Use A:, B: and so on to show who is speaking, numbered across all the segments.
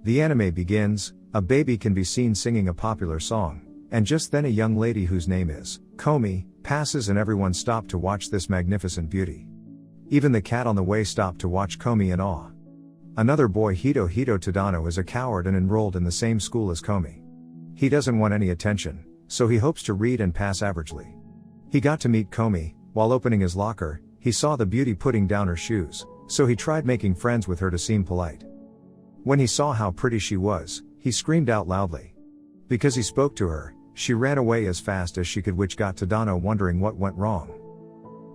A: The anime begins, a baby can be seen singing a popular song, and just then a young lady whose name is Komi passes and everyone stopped to watch this magnificent beauty. Even the cat on the way stopped to watch Komi in awe. Another boy, Hitohito Tadano, is a coward and enrolled in the same school as Komi. He doesn't want any attention, so he hopes to read and pass averagely. He got to meet Komi. While opening his locker, he saw the beauty putting down her shoes, so he tried making friends with her to seem polite. When he saw how pretty she was, he screamed out loudly. Because he spoke to her, she ran away as fast as she could, which got Tadano wondering what went wrong.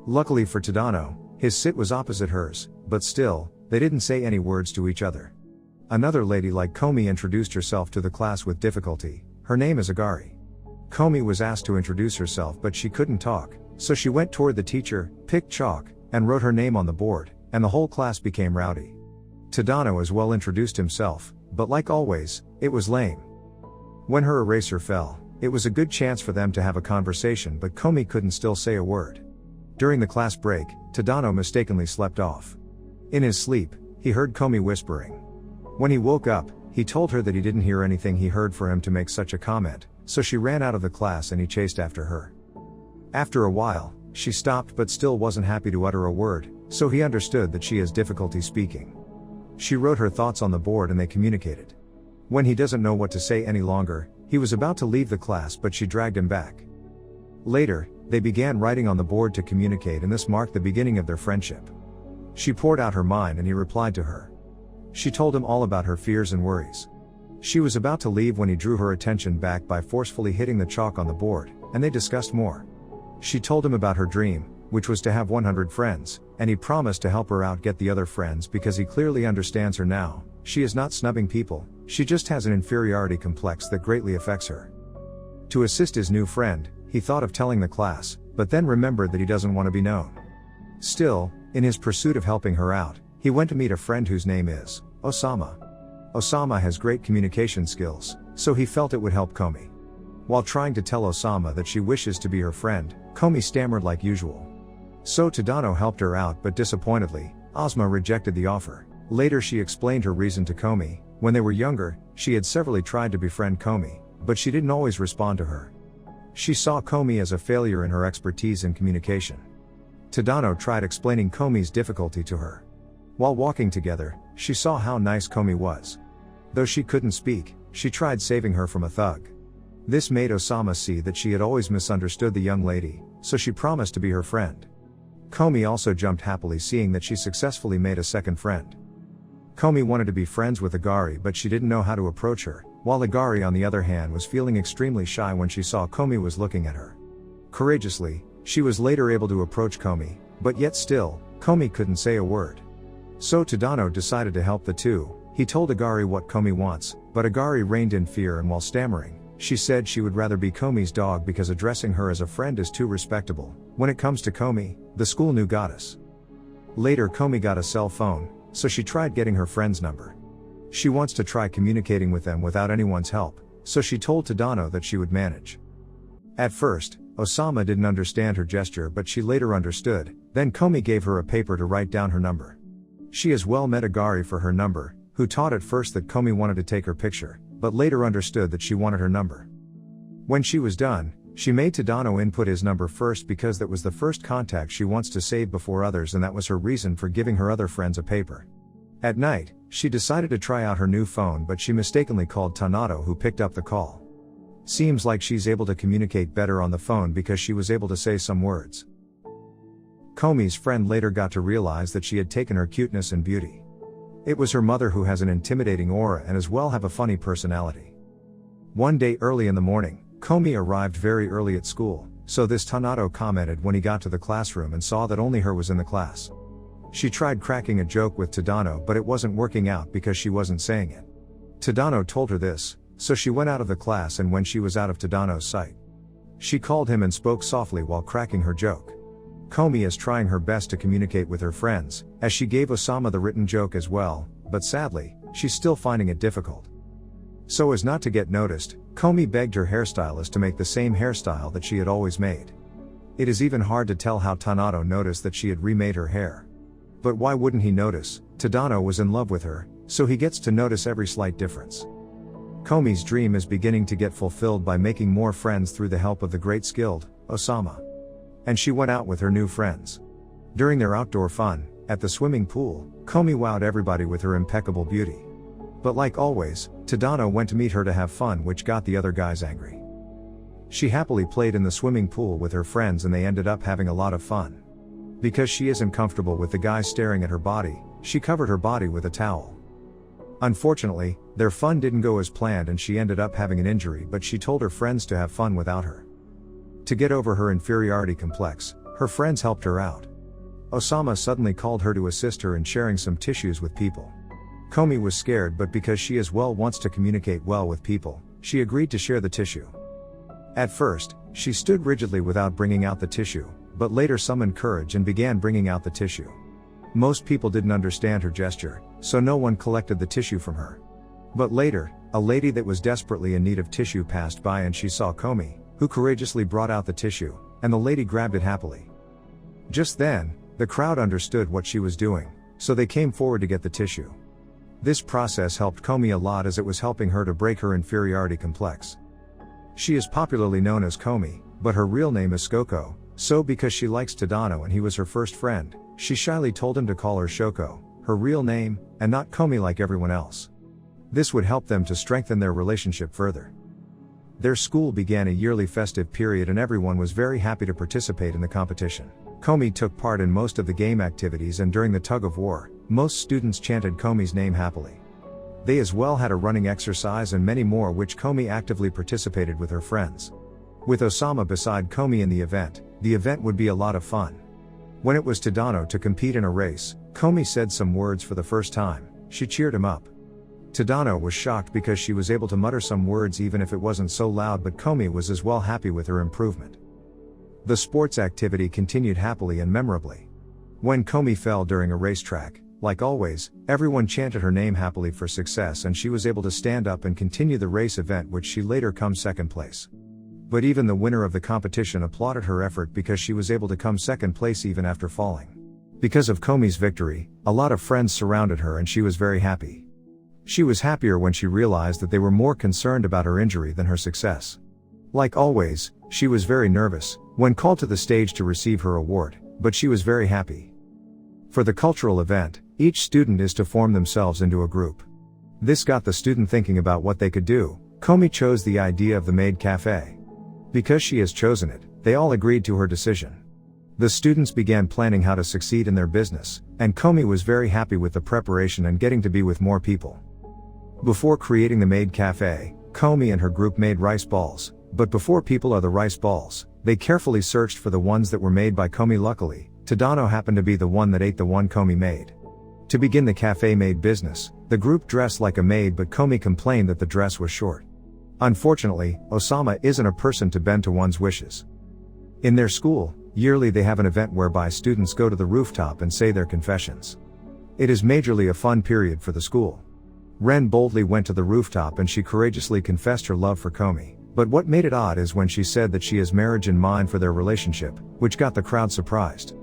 A: Luckily for Tadano, his sit was opposite hers, but still, they didn't say any words to each other. Another lady like Komi introduced herself to the class with difficulty. Her name is Agari. Komi was asked to introduce herself but she couldn't talk, so she went toward the teacher, picked chalk, and wrote her name on the board, and the whole class became rowdy. Tadano as well introduced himself, but like always, it was lame. When her eraser fell, it was a good chance for them to have a conversation, but Komi couldn't still say a word. During the class break, Tadano mistakenly slept off. In his sleep, he heard Komi whispering. When he woke up, he told her that he didn't hear anything he heard for him to make such a comment, so she ran out of the class and he chased after her. After a while, she stopped but still wasn't happy to utter a word, so he understood that she has difficulty speaking. She wrote her thoughts on the board and they communicated. When he doesn't know what to say any longer, he was about to leave the class but she dragged him back. Later, they began writing on the board to communicate, and this marked the beginning of their friendship. She poured out her mind and he replied to her. She told him all about her fears and worries. She was about to leave when he drew her attention back by forcefully hitting the chalk on the board, and they discussed more. She told him about her dream, which was to have 100 friends, and he promised to help her out get the other friends because he clearly understands her now. She is not snubbing people, she just has an inferiority complex that greatly affects her. To assist his new friend, he thought of telling the class, but then remembered that he doesn't want to be known. Still, in his pursuit of helping her out, he went to meet a friend whose name is Osama. Osama has great communication skills, so he felt it would help Komi. While trying to tell Osama that she wishes to be her friend, Komi stammered like usual. So Tadano helped her out, but disappointedly, Osama rejected the offer. Later she explained her reason to Komi. When they were younger, she had severally tried to befriend Komi, but she didn't always respond to her. She saw Komi as a failure in her expertise in communication. Tadano tried explaining Komi's difficulty to her. While walking together, she saw how nice Komi was. Though she couldn't speak, she tried saving her from a thug. This made Osama see that she had always misunderstood the young lady, so she promised to be her friend. Komi also jumped happily seeing that she successfully made a second friend. Komi wanted to be friends with Agari but she didn't know how to approach her, while Agari on the other hand was feeling extremely shy when she saw Komi was looking at her. Courageously, she was later able to approach Komi, but yet still, Komi couldn't say a word. So Tadano decided to help the two. He told Agari what Komi wants, but Agari reined in fear, and while stammering, she said she would rather be Komi's dog because addressing her as a friend is too respectable. When it comes to Komi, the school new goddess. Later Komi got a cell phone, so she tried getting her friend's number. She wants to try communicating with them without anyone's help, so she told Tadano that she would manage. At first, Osama didn't understand her gesture but she later understood. Then Komi gave her a paper to write down her number. She as well met Agari for her number, who thought at first that Komi wanted to take her picture, but later understood that she wanted her number. When she was done, she made Tadano input his number first because that was the first contact she wants to save before others, and that was her reason for giving her other friends a paper. At night, she decided to try out her new phone but she mistakenly called Tanato, who picked up the call. Seems like she's able to communicate better on the phone because she was able to say some words. Komi's friend later got to realize that she had taken her cuteness and beauty. It was her mother, who has an intimidating aura and as well have a funny personality. One day early in the morning, Komi arrived very early at school, so this Tanato commented when he got to the classroom and saw that only her was in the class. She tried cracking a joke with Tadano but it wasn't working out because she wasn't saying it. Tadano told her this, so she went out of the class, and when she was out of Tadano's sight, she called him and spoke softly while cracking her joke. Komi is trying her best to communicate with her friends, as she gave Osama the written joke as well, but sadly, she's still finding it difficult. So as not to get noticed, Komi begged her hairstylist to make the same hairstyle that she had always made. It is even hard to tell how Tanato noticed that she had remade her hair. But why wouldn't he notice? Tadano was in love with her, so he gets to notice every slight difference. Komi's dream is beginning to get fulfilled by making more friends through the help of the great skilled, Osama. And she went out with her new friends. During their outdoor fun, at the swimming pool, Komi wowed everybody with her impeccable beauty. But like always, Tadano went to meet her to have fun, which got the other guys angry. She happily played in the swimming pool with her friends and they ended up having a lot of fun. Because she isn't comfortable with the guys staring at her body, she covered her body with a towel. Unfortunately, their fun didn't go as planned and she ended up having an injury, but she told her friends to have fun without her. To get over her inferiority complex, her friends helped her out. Osama suddenly called her to assist her in sharing some tissues with people. Komi was scared, but because she as well wants to communicate well with people, she agreed to share the tissue. At first, she stood rigidly without bringing out the tissue, but later summoned courage and began bringing out the tissue. Most people didn't understand her gesture, so no one collected the tissue from her. But later, a lady that was desperately in need of tissue passed by and she saw Komi, who courageously brought out the tissue, and the lady grabbed it happily. Just then, the crowd understood what she was doing, so they came forward to get the tissue. This process helped Komi a lot as it was helping her to break her inferiority complex. She is popularly known as Komi, but her real name is Shoko, so because she likes Tadano and he was her first friend, she shyly told him to call her Shoko, her real name, and not Komi like everyone else. This would help them to strengthen their relationship further. Their school began a yearly festive period and everyone was very happy to participate in the competition. Komi took part in most of the game activities and during the tug of war, most students chanted Komi's name happily. They as well had a running exercise and many more which Komi actively participated with her friends. With Osama beside Komi in the event would be a lot of fun. When it was Tadano to compete in a race, Komi said some words for the first time. She cheered him up. Tadano was shocked because she was able to mutter some words even if it wasn't so loud, but Komi was as well happy with her improvement. The sports activity continued happily and memorably. When Komi fell during a racetrack, like always, everyone chanted her name happily for success and she was able to stand up and continue the race event, which she later comes second place. But even the winner of the competition applauded her effort because she was able to come second place even after falling. Because of Komi's victory, a lot of friends surrounded her and she was very happy. She was happier when she realized that they were more concerned about her injury than her success. Like always, she was very nervous when called to the stage to receive her award, but she was very happy. For the cultural event, each student is to form themselves into a group. This got the student thinking about what they could do. Komi chose the idea of the maid cafe. Because she has chosen it, they all agreed to her decision. The students began planning how to succeed in their business, and Komi was very happy with the preparation and getting to be with more people. Before creating the maid cafe, Komi and her group made rice balls, but before people are the rice balls, they carefully searched for the ones that were made by Komi. Luckily, Tadano happened to be the one that ate the one Komi made. To begin the cafe maid business, the group dressed like a maid, but Komi complained that the dress was short. Unfortunately, Osama isn't a person to bend to one's wishes. In their school, yearly they have an event whereby students go to the rooftop and say their confessions. It is majorly a fun period for the school. Ren boldly went to the rooftop and she courageously confessed her love for Komi, but what made it odd is when she said that she has marriage in mind for their relationship, which got the crowd surprised.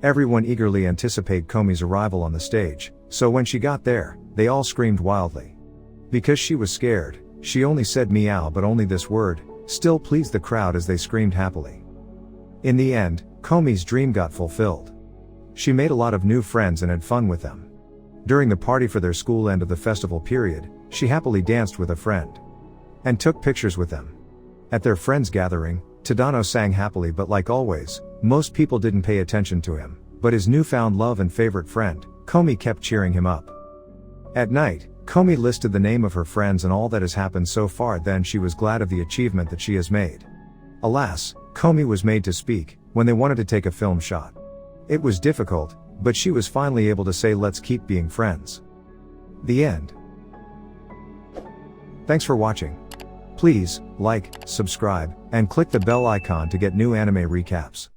A: Everyone eagerly anticipated Komi's arrival on the stage, so when she got there, they all screamed wildly. Because she was scared, she only said meow, but only this word still pleased the crowd as they screamed happily. In the end, Komi's dream got fulfilled. She made a lot of new friends and had fun with them. During the party for their school end of the festival period, she happily danced with a friend and took pictures with them. At their friends' gathering, Tadano sang happily, but like always, most people didn't pay attention to him, but his newfound love and favorite friend, Komi, kept cheering him up. At night, Komi listed the name of her friends and all that has happened so far. Then she was glad of the achievement that she has made. Alas, Komi was made to speak when they wanted to take a film shot. It was difficult, but she was finally able to say, "Let's keep being friends." The end. Thanks for watching. Please, like, subscribe, and click the bell icon to get new anime recaps.